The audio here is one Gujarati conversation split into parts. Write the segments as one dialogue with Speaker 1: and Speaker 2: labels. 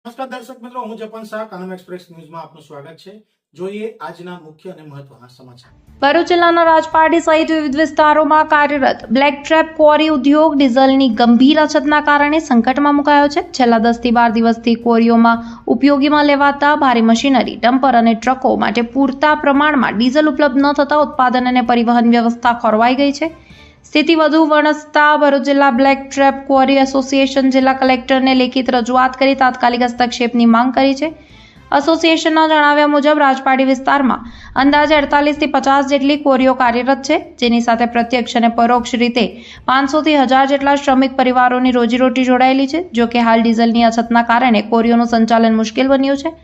Speaker 1: નમસ્કાર દર્શક મિત્રો, હું જપન શાહ, કાનમ એક્સપ્રેસ ન્યૂઝમાં આપનું સ્વાગત છે। જોઈએ આજના મુખ્ય અને મહત્વના સમાચાર।
Speaker 2: ભરૂચ જિલ્લાના રાજપારડી સહિત વિવિધ વિસ્તારોમાં કાર્યરત બ્લેક ટ્રેપ ક્વોરી ઉદ્યોગ ડીઝલની ગંભીર અછતના કારણે સંકટમાં મુકાયો છે। છેલ્લા 10 થી 12 દિવસથી ક્વોરીઓમાં ઉપયોગીમાં લેવાતા ભારે મશીનરી, ડમ્પર અને ટ્રકો માટે પૂરતા પ્રમાણમાં ડીઝલ ઉપલબ્ધ ન થતા ઉત્પાદન અને પરિવહન વ્યવસ્થા ખોરવાઈ ગઈ છે। સ્થિતિ વધુ વણસતા ભરૂચ જિલ્લા બ્લેક ટ્રેપ ક્વોરી એસોસિએશન જિલ્લા કલેક્ટરને લેખિત રજૂઆત કરી તાત્કાલિક હસ્તક્ષેપની માંગ કરી છે। એસોસિએશનના જણાવ્યા મુજબ રાજપારડી વિસ્તારમાં અંદાજે 48 થી 50 જેટલી ક્વોરીઓ કાર્યરત છે, જેની સાથે પ્રત્યક્ષ અને પરોક્ષ રીતે 500 થી 1000 જેટલા શ્રમિક પરિવારોની રોજીરોટી જોડાયેલી છે। જો કે હાલ ડીઝલની અછતના કારણે ક્વોરીઓનું સંચાલન મુશ્કેલ બન્યું છે।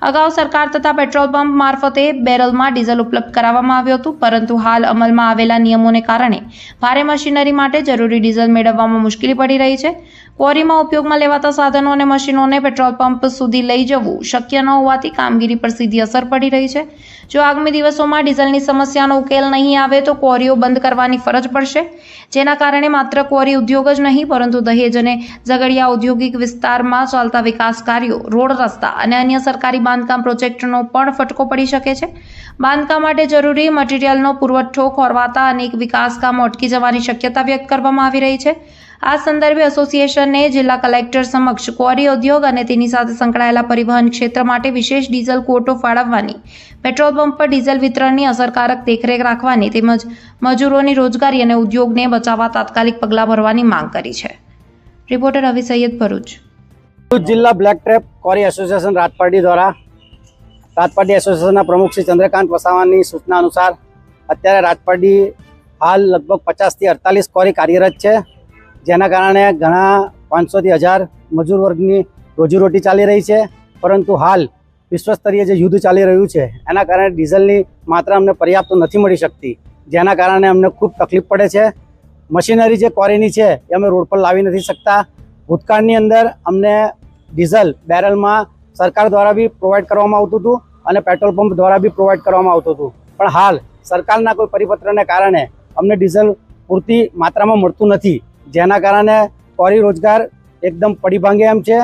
Speaker 2: અગાઉ સરકાર તથા પેટ્રોલ પંપ મારફતે બેરલમાં ડીઝલ ઉપલબ્ધ કરાવવામાં આવ્યું હતું, પરંતુ હાલ અમલમાં આવેલા નિયમોને કારણે ભારે મશીનરી માટે જરૂરી ડીઝલ મેળવવામાં મુશ્કેલી પડી રહી છે। ક્વોરીમાં ઉપયોગમાં લેવાતા સાધનો અને મશીનોને પેટ્રોલ પંપ સુધી લઈ જવું શક્ય ન હોવાથી કામગીરી પર સીધી અસર પડી રહી છે। જો આગામી દિવસોમાં ડીઝલની સમસ્યાનો ઉકેલ નહીં આવે તો ક્વોરીઓ બંધ કરવાની ફરજ પડશે, જેના કારણે માત્ર ક્વોરી ઉદ્યોગ જ નહીં પરંતુ દહેજ અને ઝઘડિયા ઔદ્યોગિક વિસ્તારમાં ચાલતા વિકાસ કાર્યો, રોડ રસ્તા અને અન્ય સરકારી બાંધકામ પ્રોજેક્ટનો પણ ફટકો પડી શકે છે। બાંધકામ માટે જરૂરી મટીરીયલનો પુરવઠો ખોરવાતા અનેક વિકાસ કામો અટકી જવાની શક્યતા વ્યક્ત કરવામાં આવી રહી છે। આ સંદર્ભે એસોસિએશને જિલ્લા કલેક્ટર સમક્ષ ક્વોરી ઉદ્યોગ અને તેની સાથે સંકળાયેલા પરિવહન ક્ષેત્ર માટે વિશેષ ડીઝલ ક્વોટો ફાળવવાની, પેટ્રોલ પંપ પર ડીઝલ વિતરણની અસરકારક દેખરેખ રાખવાની તેમજ મજૂરોની રોજગારી અને ઉદ્યોગને બચાવવા તાત્કાલિક પગલાં ભરવાની માંગ કરી છે। રિપોર્ટર રવિ સૈયદ, ભરૂચ।
Speaker 3: જિલ્લા black trap quarry association Rajpardi દ્વારા રાજપારડી એસોસિએશનના પ્રમુખ શ્રી ચંદ્રકાંત વસાવાની સૂચના અનુસાર અત્યારે રાજપારડી હાલ લગભગ 50 થી 48 ક્વોરી કાર્યરત છે, જેના કારણે ઘણા 500 થી 1000 મજૂર વર્ગની રોજીરોટી ચાલી રહી છે। પરંતુ હાલ વિશ્વસ્તરીય જે યુદ્ધ ચાલી રહ્યું છે એના કારણે ડીઝલની માત્રા અમને પર્યાપ્ત નથી મળી શકતી, જેના કારણે અમને ખૂબ તકલીફ પડે છે। મશીનરી જે ક્વોરીની છે એ અમે રોડ પર લાવી નથી શકતા। ભૂતકાળની અંદર અમને ડીઝલ બેરલમાં સરકાર દ્વારા બી પ્રોવાઈડ કરવામાં આવતું હતું અને પેટ્રોલ પંપ દ્વારા બી પ્રોવાઈડ કરવામાં આવતું હતું, પણ હાલ સરકારના કોઈ પરિપત્રને કારણે અમને ડીઝલ પૂરતી માત્રામાં મળતું નથી, જેના કારણે ક્વોરી રોજગાર એકદમ પડી ભાંગે એમ છે।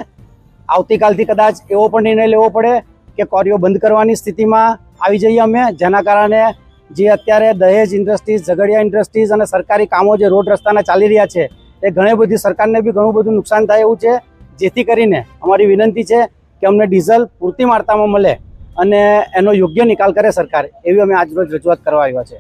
Speaker 3: આવતીકાલથી કદાચ એવો પણ નિર્ણય લેવો પડે કે ક્વોરીઓ બંધ કરવાની સ્થિતિમાં આવી જઈએ અમે, જેના કારણે જે અત્યારે દહેજ ઇન્ડસ્ટ્રીઝ, ઝઘડિયા ઇન્ડસ્ટ્રીઝ અને સરકારી કામો જે રોડ રસ્તાના ચાલી રહ્યા છે એ ઘણી બધી સરકારને બી ઘણું બધું નુકસાન થાય એવું છે। જેથી કરીને અમારી વિનંતી છે કે અમને ડીઝલ પૂરતી માત્રામાં મળે અને એનો યોગ્ય નિકાલ કરે સરકાર, એવી અમે આજરોજ રજૂઆત કરવા આવ્યા છે।